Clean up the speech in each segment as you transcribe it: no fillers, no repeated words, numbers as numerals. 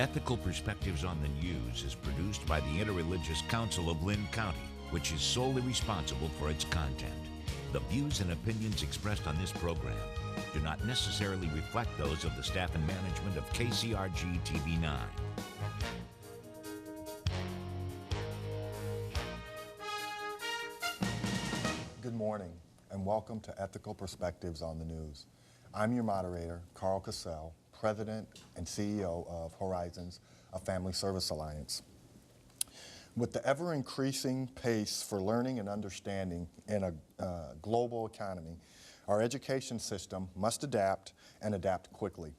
Ethical Perspectives on the News is produced by the Interreligious Council of Lynn County, which is solely responsible for its content. The views and opinions expressed on this program do not necessarily reflect those of the staff and management of KCRG TV9. Good morning, and welcome to Ethical Perspectives on the News. I'm your moderator, Karl Cassell, President and CEO of Horizons, a Family Service Alliance. With the ever-increasing pace for learning and understanding in a global economy, our education system must adapt and adapt quickly.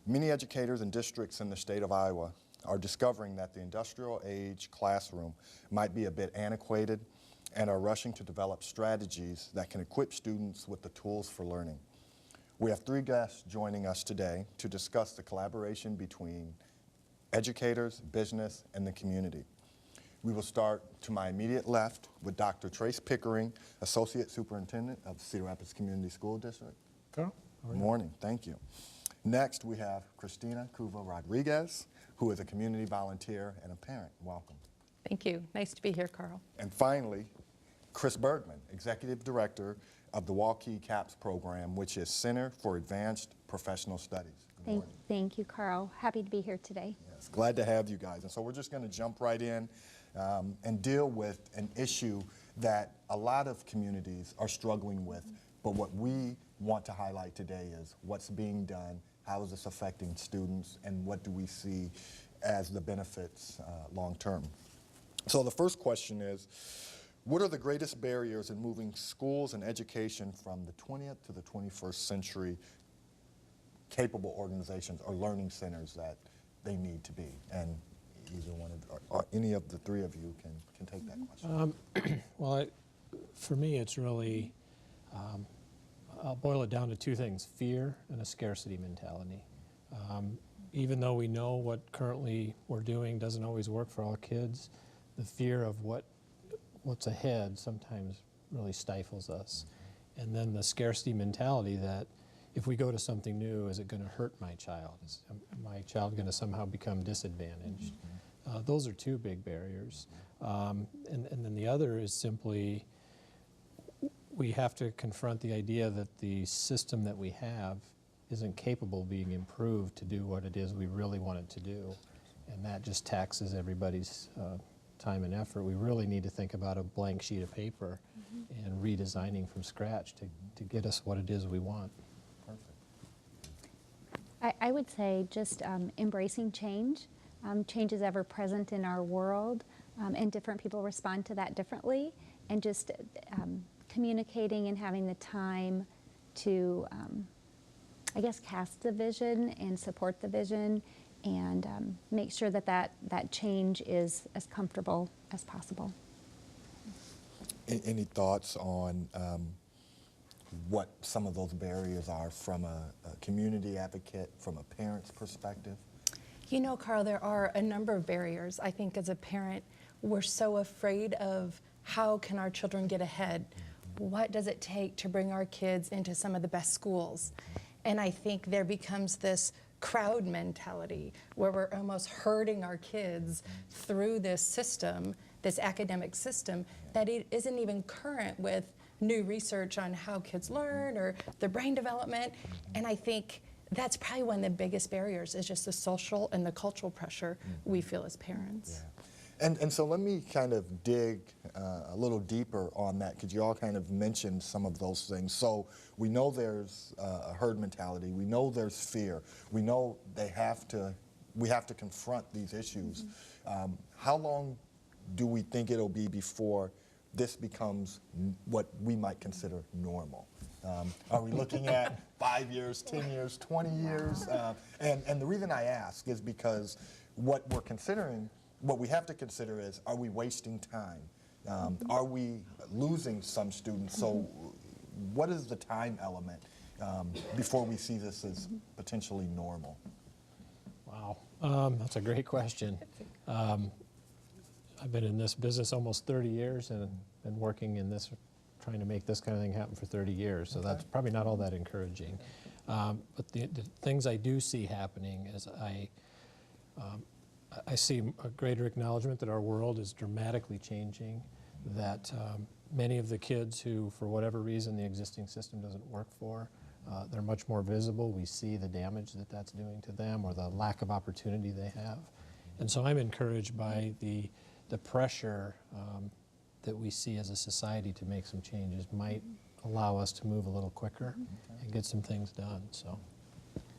Many educators and districts in the state of Iowa are discovering that the industrial age classroom might be a bit antiquated and are rushing to develop strategies that can equip students with the tools for learning. We have three guests joining us today to discuss the collaboration between educators, business, and the community. We will start to my immediate left with Dr. Trace Pickering, Associate Superintendent of Cedar Rapids Community School District. Carl, Good morning, thank you. Next, we have Christina Cuva Rodriguez, who is a community volunteer and a parent. Welcome. Thank you. Nice to be here, Carl. And finally, Chris Bergman, Executive Director of the Waukee CAPS program, which is Center for Advanced Professional Studies. Good morning. Thank you, Carl. Happy to be here today. Yes, glad to have you guys. And so we're just going to jump right in and deal with an issue that a lot of communities are struggling with, but what we want to highlight today is what's being done, how is this affecting students, and what do we see as the benefits long term. So the first question is, what are the greatest barriers in moving schools and education from the 20th to the 21st century capable organizations or learning centers that they need to be? And either one of, or any of the three of you can take that question. Well, for me, it's really, I'll boil it down to two things: fear and a scarcity mentality. Even though we know what currently we're doing doesn't always work for all kids, the fear of what's ahead sometimes really stifles us. And then the scarcity mentality that if we go to something new, is it going to hurt my child? Is my child going to somehow become disadvantaged? Those are two big barriers. And then the other is simply we have to confront the idea that the system that we have isn't capable of being improved to do what it is we really want it to do. And that just taxes everybody's time and effort. We really need to think about a blank sheet of paper and redesigning from scratch to get us what it is we want. Perfect. I would say just embracing change. Change is ever present in our world, and different people respond to that differently. And just communicating and having the time to, I guess, cast the vision and support the vision, and make sure that that change is as comfortable as possible. Any thoughts on what some of those barriers are from a community advocate, from a parent's perspective? You know, Carl, there are a number of barriers. I think as a parent, we're so afraid of how can our children get ahead? What does it take to bring our kids into some of the best schools? And I think there becomes this crowd mentality where we're almost herding our kids through this system, this academic system, that it isn't even current with new research on how kids learn or their brain development. And I think that's probably one of the biggest barriers, is just the social and the cultural pressure we feel as parents. Yeah. And so let me kind of dig a little deeper on that, because you all kind of mentioned some of those things. So we know there's a herd mentality. We know there's fear. We know we have to confront these issues. How long do we think it'll be before this becomes what we might consider normal? Are we looking at 5 years, 10 years, 20 years? And the reason I ask is because what we have to consider is, are we wasting time? Are we losing some students? So what is the time element before we see this as potentially normal? Wow, that's a great question. I've been in this business almost 30 years and been working in this, trying to make this kind of thing happen for 30 years, so that's probably not all that encouraging. But the things I do see happening is I see a greater acknowledgement that our world is dramatically changing, that many of the kids who, for whatever reason, the existing system doesn't work for, they're much more visible. We see the damage that that's doing to them or the lack of opportunity they have. And so I'm encouraged by the pressure that we see as a society to make some changes might allow us to move a little quicker and get some things done. So,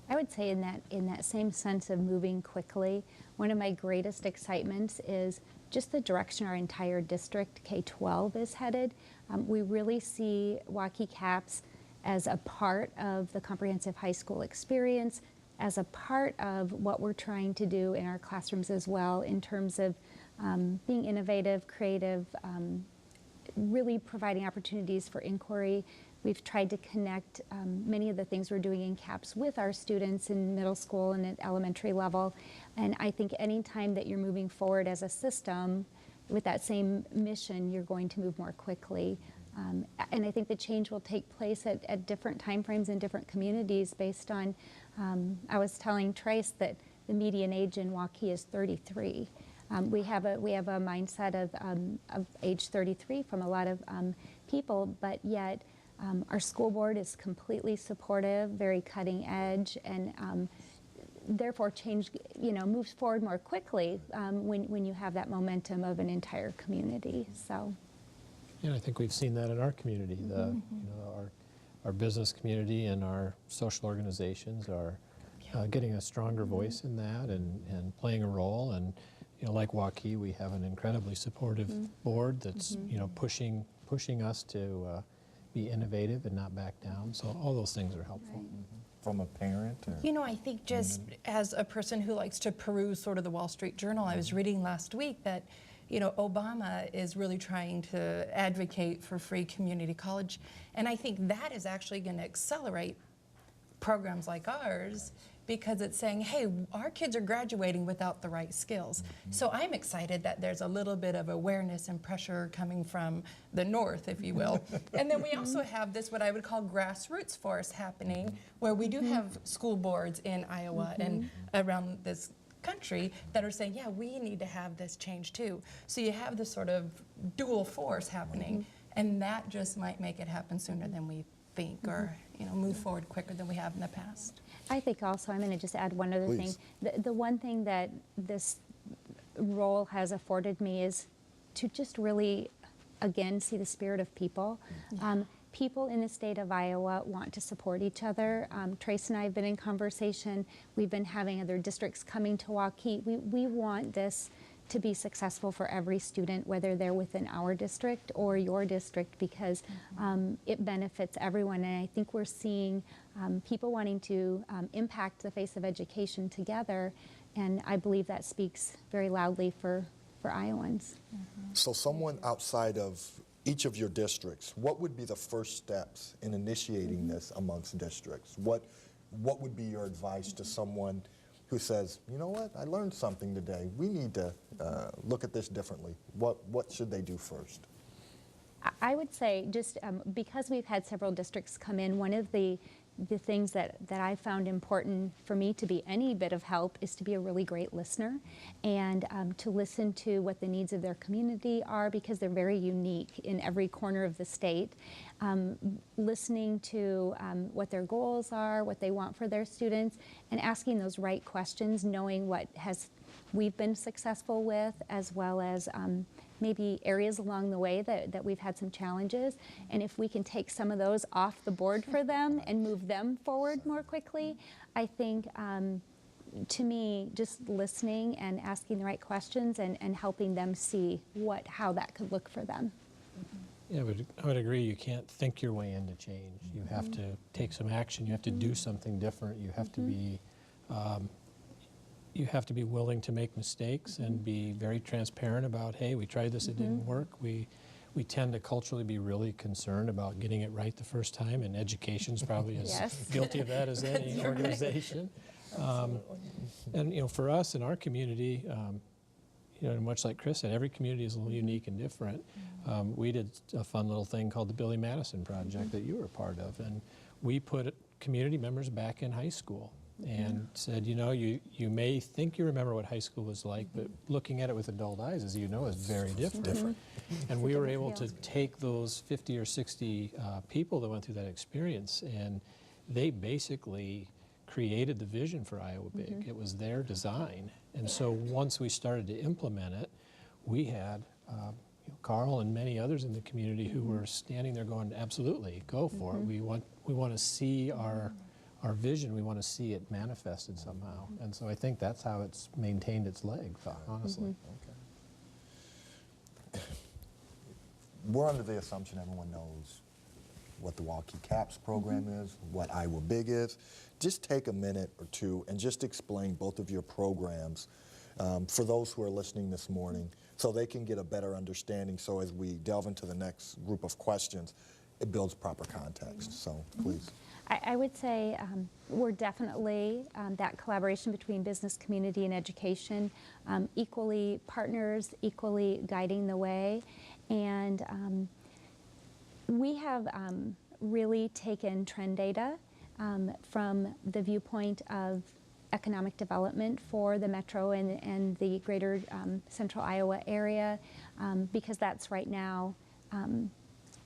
I would say in that same sense of moving quickly, one of my greatest excitements is just the direction our entire district, K-12, is headed. We really see Waukee CAPS as a part of the comprehensive high school experience, as a part of what we're trying to do in our classrooms as well in terms of being innovative, creative, really providing opportunities for inquiry. We've tried to connect many of the things we're doing in CAPS with our students in middle school and at elementary level. And I think any time that you're moving forward as a system with that same mission, you're going to move more quickly. And I think the change will take place at different timeframes in different communities based on, I was telling Trace that the median age in Waukee is 33. We have a mindset of age 33 from a lot of people, but yet our school board is completely supportive, very cutting edge, and therefore change, moves forward more quickly when you have that momentum of an entire community. So, yeah, I think we've seen that in our community. Our business community and our social organizations are getting a stronger voice in that and playing a role. And like Waukee, we have an incredibly supportive board that's pushing us to be innovative and not back down. So all those things are helpful. Right. From a parent? Or? I think just as a person who likes to peruse sort of the Wall Street Journal, I was reading last week that, Obama is really trying to advocate for free community college. And I think that is actually going to accelerate programs like ours because it's saying, hey, our kids are graduating without the right skills. So I'm excited that there's a little bit of awareness and pressure coming from the north, if you will. And then we also have this, what I would call grassroots force happening, where we do have school boards in Iowa and around this country that are saying, yeah, we need to have this change too. So you have this sort of dual force happening, and that just might make it happen sooner than we think, or move forward quicker than we have in the past. I think also, I'm going to just add one other Please. thing. The one thing that this role has afforded me is to just really, again, see the spirit of people. People in the state of Iowa want to support each other. Trace and I have been in conversation. We've been having other districts coming to Waukee. We want this to be successful for every student, whether they're within our district or your district, because it benefits everyone. And I think we're seeing people wanting to impact the face of education together, and I believe that speaks very loudly for Iowans. So someone outside of each of your districts, what would be the first steps in initiating this amongst districts? What would be your advice to someone who says, you know what, I learned something today. We need to look at this differently. What should they do first? I would say just because we've had several districts come in, one of the things that I found important for me to be any bit of help is to be a really great listener and to listen to what the needs of their community are, because they're very unique in every corner of the state. Listening to what their goals are, what they want for their students, and asking those right questions, knowing what we've been successful with, as well as maybe areas along the way that we've had some challenges. And if we can take some of those off the board for them and move them forward more quickly, I think, to me, just listening and asking the right questions and helping them see how that could look for them. Yeah, I would agree. You can't think your way into change. You have to take some action. You have to do something different. You have to be willing to make mistakes and be very transparent about, hey, we tried this, it didn't work. We tend to culturally be really concerned about getting it right the first time, and education's probably as guilty of that as any organization. And for us in our community, much like Chris said, every community is a little unique and different. We did a fun little thing called the Billy Madison Project that you were a part of, and we put community members back in high school. and said, you know, you may think you remember what high school was like, but looking at it with adult eyes, as you know, is very different. And we were able to take those 50 or 60 people that went through that experience, and they basically created the vision for Iowa Big. It was their design. And so once we started to implement it, we had Karl and many others in the community who were standing there going, absolutely, go for it. We want to see our vision. We want to see it manifested somehow. And so I think that's how it's maintained its leg, honestly. Okay. We're under the assumption everyone knows what the Walkie Caps program is, what Iowa Big is. Just take a minute or two and just explain both of your programs for those who are listening this morning so they can get a better understanding, so as we delve into the next group of questions, it builds proper context. So please. I would say we're definitely that collaboration between business, community, and education, equally partners, equally guiding the way. And we have really taken trend data from the viewpoint of economic development for the metro and the greater central Iowa area, because that's right now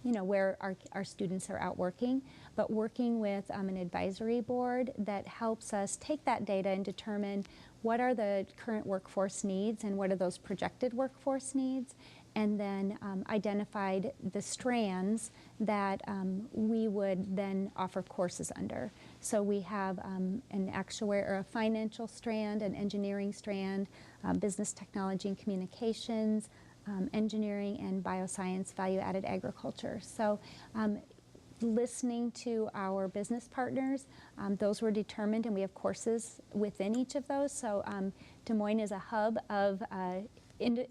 you know, where our students are out working, but working with an advisory board that helps us take that data and determine what are the current workforce needs and what are those projected workforce needs, and then identified the strands that we would then offer courses under. So we have an actuary or a financial strand, an engineering strand, business technology and communications, engineering and bioscience, value-added agriculture. So listening to our business partners, those were determined, and we have courses within each of those. So Des Moines is a hub of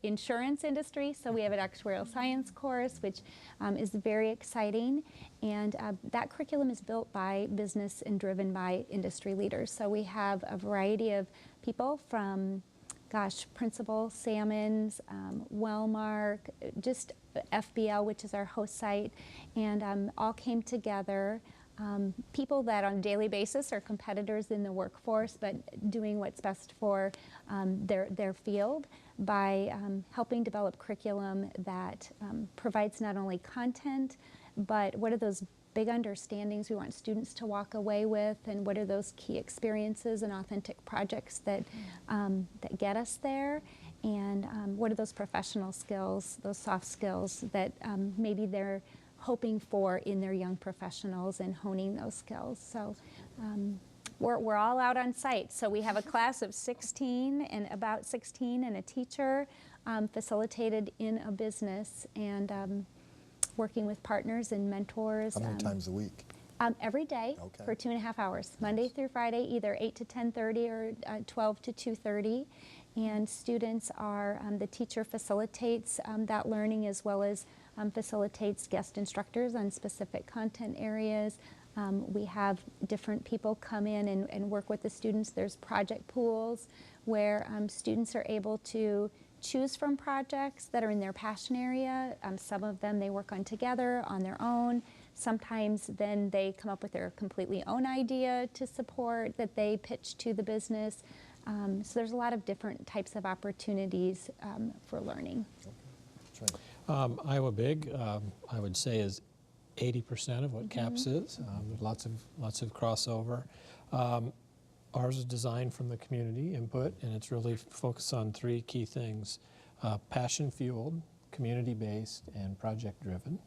insurance industry, so we have an actuarial science course, which is very exciting, and that curriculum is built by business and driven by industry leaders. So we have a variety of people from Principal, Salmons, Wellmark, just FBL, which is our host site, and all came together. People that on a daily basis are competitors in the workforce, but doing what's best for their field by helping develop curriculum that provides not only content, but what are those big understandings we want students to walk away with, and what are those key experiences and authentic projects that that get us there, and what are those professional skills, those soft skills that maybe they're hoping for in their young professionals, and honing those skills. So we're all out on site. So we have a class of 16 and about 16 and a teacher facilitated in a business, and working with partners and mentors. How many times a week? Every day for 2.5 hours, Monday through Friday, either 8 to 10:30 or 12 to 2:30. And students are, the teacher facilitates that learning, as well as facilitates guest instructors on specific content areas. We have different people come in and work with the students. There's project pools where students are able to choose from projects that are in their passion area. Some of them they work on together on their own. Sometimes then they come up with their completely own idea to support that they pitch to the business. So there's a lot of different types of opportunities for learning. Iowa Big, I would say, is 80% of what CAPS is. There's lots of crossover. Ours is designed from the community input, and it's really focused on 3 key things: passion-fueled, community-based, and project-driven.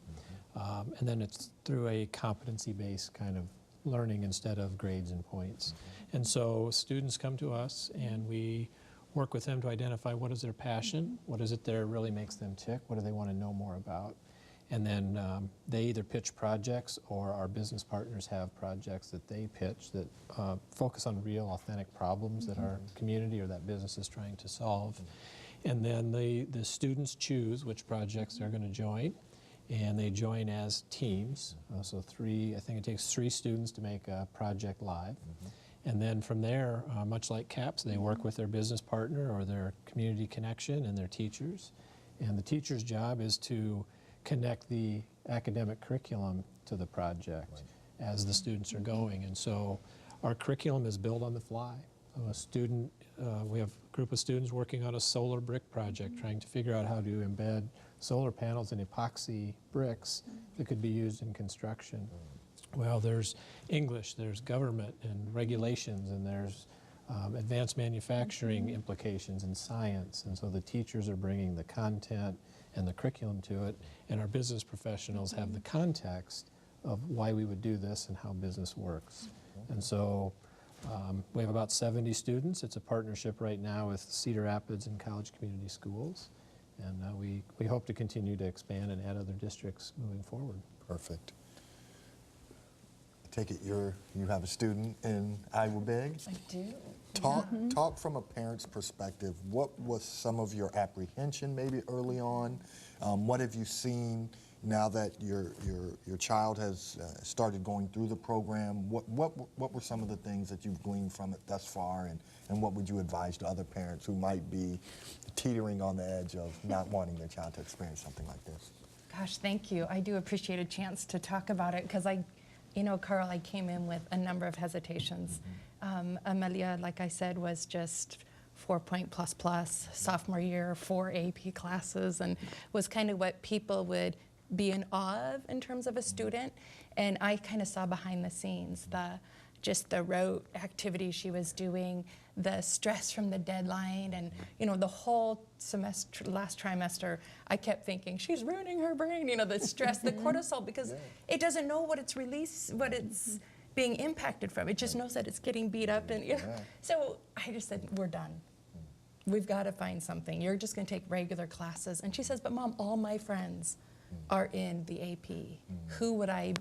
And then it's through a competency-based kind of learning instead of grades and points. And so students come to us, and we work with them to identify what is their passion, what is it that really makes them tick, what do they want to know more about. And then they either pitch projects, or our business partners have projects that they pitch that focus on real, authentic problems that our community or that business is trying to solve. And then the students choose which projects they're going to join, and they join as teams. So I think it takes 3 students to make a project live. And then from there, much like CAPS, they work with their business partner or their community connection and their teachers. And the teacher's job is to connect the academic curriculum to the project as the students are going. And so Our curriculum is built on the fly. We have a group of students working on a solar brick project, trying to figure out how to embed solar panels in epoxy bricks that could be used in construction. Well, there's English, there's government and regulations, and there's advanced manufacturing implications in science. And so the teachers are bringing the content and the curriculum to it, and our business professionals have the context of why we would do this and how business works. And so we have about 70 students. It's a partnership right now with Cedar Rapids and College Community Schools. And we hope to continue to expand and add other districts moving forward. Perfect. I take it you have a student in Iowa Big? I do. Talk from a parent's perspective. What was some of your apprehension maybe early on? What have you seen now that your child has started going through the program? What were some of the things that you've gleaned from it thus far, and what would you advise to other parents who might be teetering on the edge of not wanting their child to experience something like this? Gosh, thank you. I do appreciate a chance to talk about it because Karl, I came in with a number of hesitations. Amelia, like I said, was just 4-point plus, sophomore year, 4 AP classes, and was kind of what people would be in awe of in terms of a student. And I kind of saw behind the scenes just the rote activity she was doing, the stress from the deadline, and the whole semester, last trimester, I kept thinking she's ruining her brain. The stress, the cortisol, because it doesn't know what it's being impacted from. It just knows that it's getting beat up, and So I just said, we're done. We've got to find something. You're just going to take regular classes. And she says, but Mom, all my friends are in the AP. Who would I,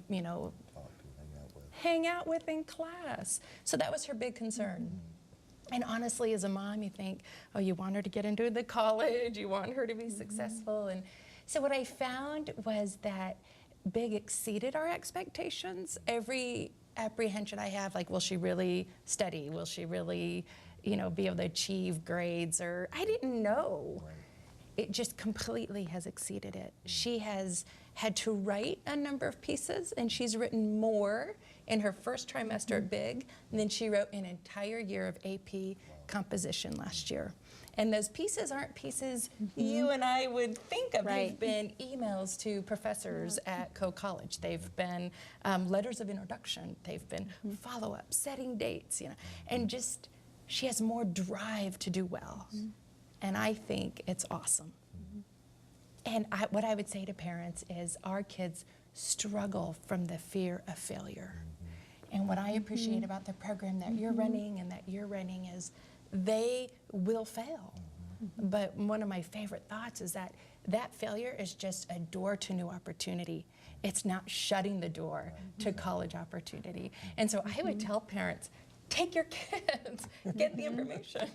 hang out with in class? So that was her big concern. And honestly, as a mom, you think, oh, you want her to get into the college, you want her to be successful. And so what I found was that Big exceeded our expectations. Every apprehension I have, like, will she really study? Will she really, be able to achieve grades? Or I didn't know. Right. It just completely has exceeded it. She has had to write a number of pieces, and she's written more in her first trimester at Big than she wrote an entire year of AP composition last year. And those pieces aren't pieces you and I would think of. Right. They've been emails to professors at College. They've been letters of introduction. They've been follow-up, setting dates, and just she has more drive to do well. And I think it's awesome. And what I would say to parents is our kids struggle from the fear of failure. And what I appreciate about the program that you're running and that you're running is they will fail. But one of my favorite thoughts is that failure is just a door to new opportunity. It's not shutting the door to college opportunity. And so I would tell parents, take your kids, get the information.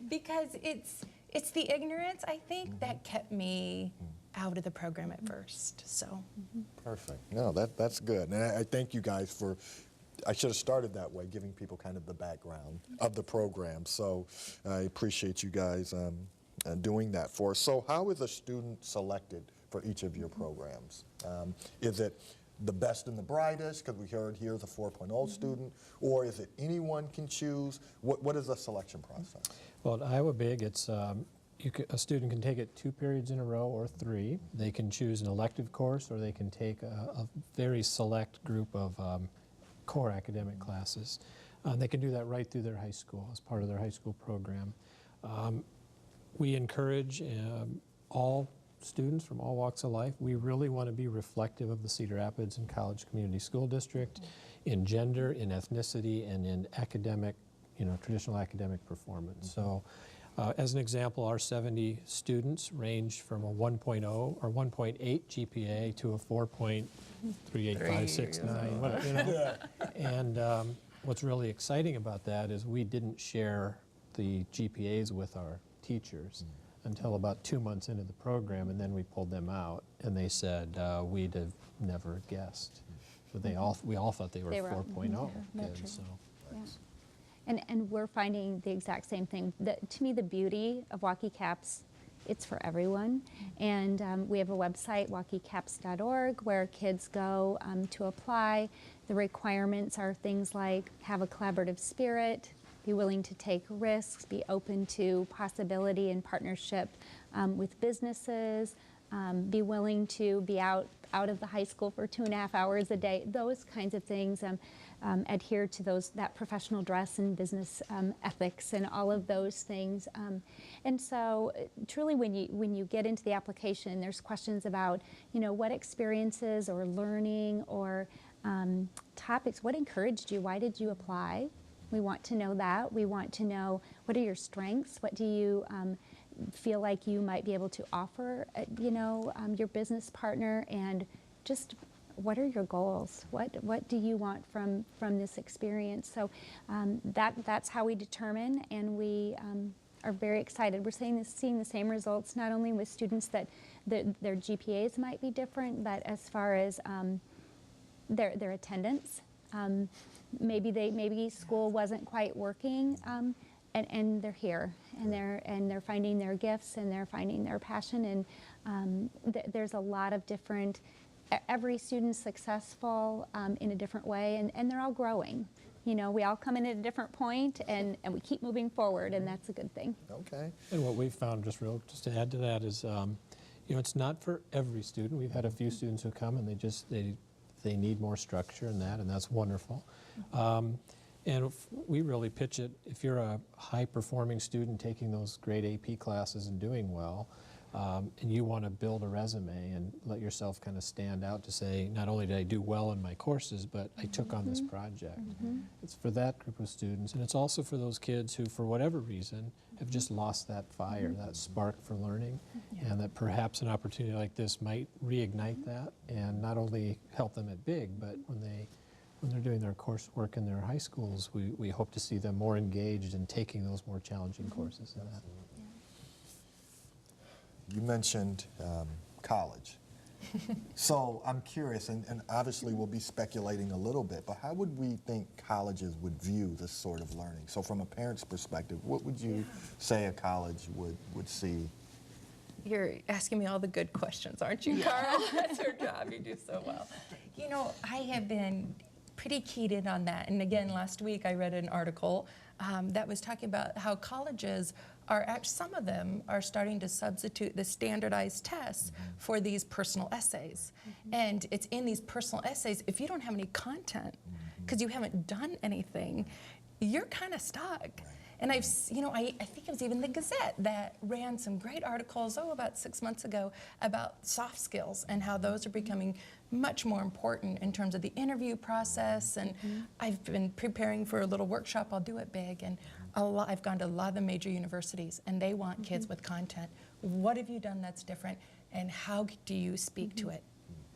Because it's the ignorance, I think, that kept me out of the program at first. So Perfect. No, that's good. And I thank you guys for, I should have started that way, giving people kind of the background of the program. So I appreciate you guys doing that for us. So how is a student selected for each of your programs? Is it the best and the brightest, because we heard here's a 4.0 student, or is it anyone can choose? What is the selection process? Well, at Iowa Big, it's a student can take it 2 periods in a row or 3. They can choose an elective course, or they can take a very select group of core academic classes. They can do that right through their high school as part of their high school program. We encourage all students from all walks of life. We really want to be reflective of the Cedar Rapids and College Community School District in gender, in ethnicity, and in academic, traditional academic performance. So as an example, our 70 students range from a 1.0 or 1.8 GPA to a 4.38569. And what's really exciting about that is we didn't share the GPAs with our teachers until about 2 months into the program, and then we pulled them out, and they said we'd have never guessed. But we all thought they were 4.0 kids. So. And we're finding the exact same thing. To me, the beauty of Walkie Caps it's for everyone. And we have a website, walkiecaps.org, where kids go to apply. The requirements are things like have a collaborative spirit, be willing to take risks, be open to possibility and partnership with businesses, be willing to be out of the high school for 2.5 hours a day, those kinds of things, adhere to that professional dress and business ethics and all of those things. And so truly when you get into the application, there's questions about, what experiences or learning or topics, what encouraged you, why did you apply? We want to know that. We want to know what are your strengths, what do you feel like you might be able to offer, your business partner, and just what are your goals? What do you want from this experience? So that's how we determine, and we are very excited. We're seeing the same results not only with students that their GPAs might be different, but as far as their attendance. Maybe school wasn't quite working, and they're here, and they're finding their gifts, and they're finding their passion, and there's a lot of different. Every student's successful in a different way, and they're all growing. We all come in at a different point, and we keep moving forward, and that's a good thing. Okay. And what we've found, just to add to that, is it's not for every student. We've had a few students who come and they need more structure in that, and that's wonderful. And we really pitch it, if you're a high-performing student taking those great AP classes and doing well, and you want to build a resume and let yourself kind of stand out to say, not only did I do well in my courses, but I took on this project. It's for that group of students, and it's also for those kids who, for whatever reason, have just lost that fire, that spark for learning, and that perhaps an opportunity like this might reignite that, and not only help them at big, but when they're doing their coursework in their high schools, we hope to see them more engaged in taking those more challenging courses in that. You mentioned college. So I'm curious, and obviously we'll be speculating a little bit, but how would we think colleges would view this sort of learning? So from a parent's perspective, what would you say a college would see? You're asking me all the good questions, aren't you, Karl? That's your job. You do so well. I have been pretty keyed in on that. And again, last week I read an article that was talking about how colleges some of them are starting to substitute the standardized tests for these personal essays. And it's in these personal essays, if you don't have any content, because you haven't done anything, you're kind of stuck. And I think it was even the Gazette that ran some great articles, about 6 months ago, about soft skills and how those are becoming much more important in terms of the interview process. And I've been preparing for a little workshop. I'll do it big. And I've gone to a lot of the major universities, and they want kids with content. What have you done that's different, and how do you speak to it?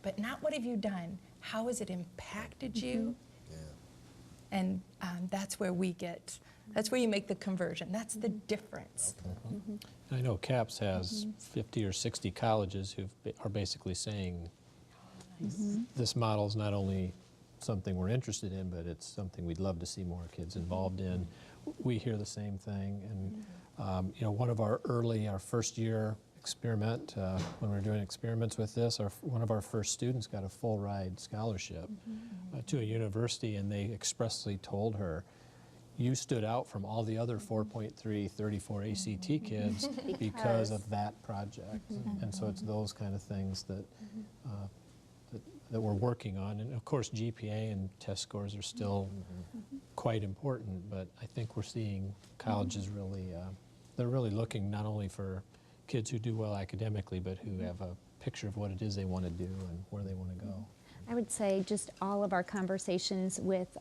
But not what have you done, how has it impacted you? And that's where that's where you make the conversion. That's the difference. I know CAPS has 50 or 60 colleges who are basically saying this model is not only something we're interested in, but it's something we'd love to see more kids involved in. We hear the same thing, and one of our first year experiment, when we were doing experiments with this, one of our first students got a full ride scholarship to a university, and they expressly told her, you stood out from all the other 4.3, 34 ACT kids because of that project. And so it's those kind of things that we're working on. And of course, GPA and test scores are still quite important, but I think we're seeing colleges they're really looking not only for kids who do well academically, but who have a picture of what it is they want to do and where they want to go. I would say just all of our conversations with,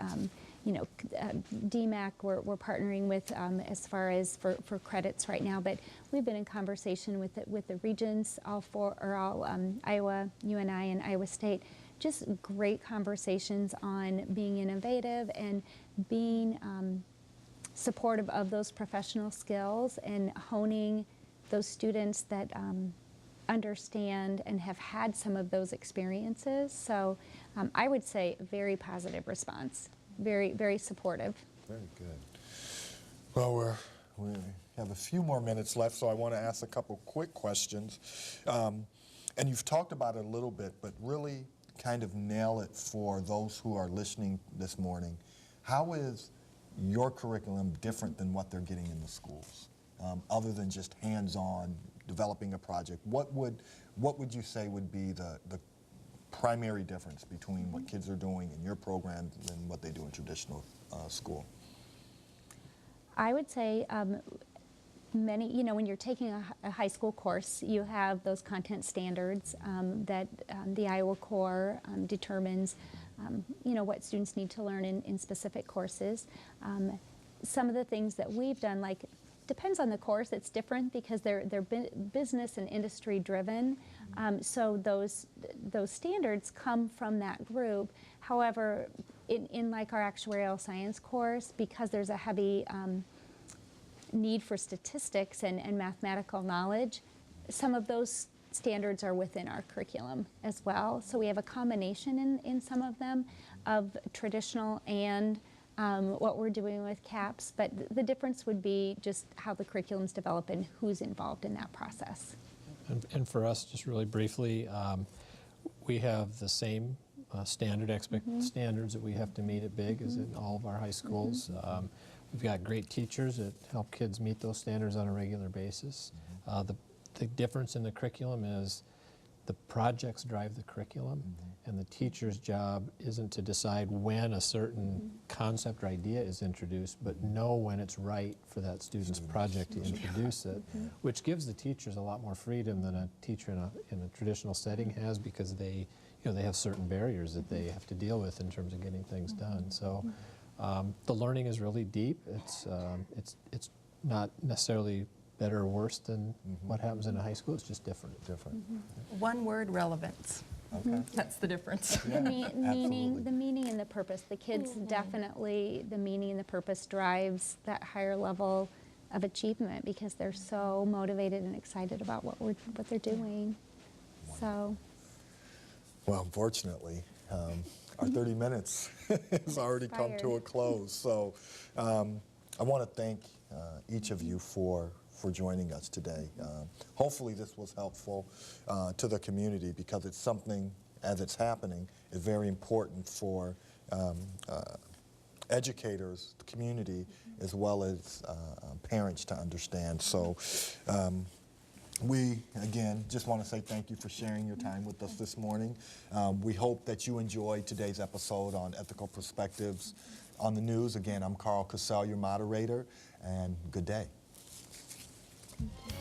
DMAC, we're partnering with as far as for credits right now, but we've been in conversation with the regions, all Iowa, UNI, and Iowa State. Just great conversations on being innovative and being supportive of those professional skills and honing those students that understand and have had some of those experiences. So I would say very positive response, very, very supportive. Very good. Well, have a few more minutes left, so I want to ask a couple quick questions. And you've talked about it a little bit, but really kind of nail it for those who are listening this morning. How is your curriculum different than what they're getting in the schools, other than just hands-on developing a project? What would you say would be the primary difference between what kids are doing in your program and what they do in traditional school? I would say many, when you're taking a high school course, you have those content standards that the Iowa Core determines, what students need to learn in specific courses. Some of the things that we've done, like, depends on the course, it's different because they're business and industry driven. So those standards come from that group. However, in like our actuarial science course, because there's a heavy need for statistics and mathematical knowledge, some of those standards are within our curriculum as well. So we have a combination in some of them of traditional and what we're doing with CAPS, but the difference would be just how the curriculums develop and who's involved in that process. And for us, just really briefly, we have the same standards that we have to meet at Big as in all of our high schools. We've got great teachers that help kids meet those standards on a regular basis. The difference in the curriculum is the projects drive the curriculum, and the teacher's job isn't to decide when a certain concept or idea is introduced, but know when it's right for that student's project to introduce it, which gives the teachers a lot more freedom than a teacher in a traditional setting has, because they have certain barriers that they have to deal with in terms of getting things done. So the learning is really deep. It's not necessarily better or worse than what happens in a high school. It's just different. One word: relevance. Okay. That's the difference. The meaning and the purpose. The kids definitely, the meaning and the purpose drives that higher level of achievement because they're so motivated and excited about what they're doing. So. Well, unfortunately, our 30 minutes has already come to a close. So I want to thank each of you for joining us today. Hopefully this was helpful to the community, because it's something, as it's happening, is very important for educators, the community, as well as parents to understand. So we, again, just want to say thank you for sharing your time with us this morning. We hope that you enjoyed today's episode on Ethical Perspectives on the News. Again, I'm Karl Cassell, your moderator, and good day. Thank you.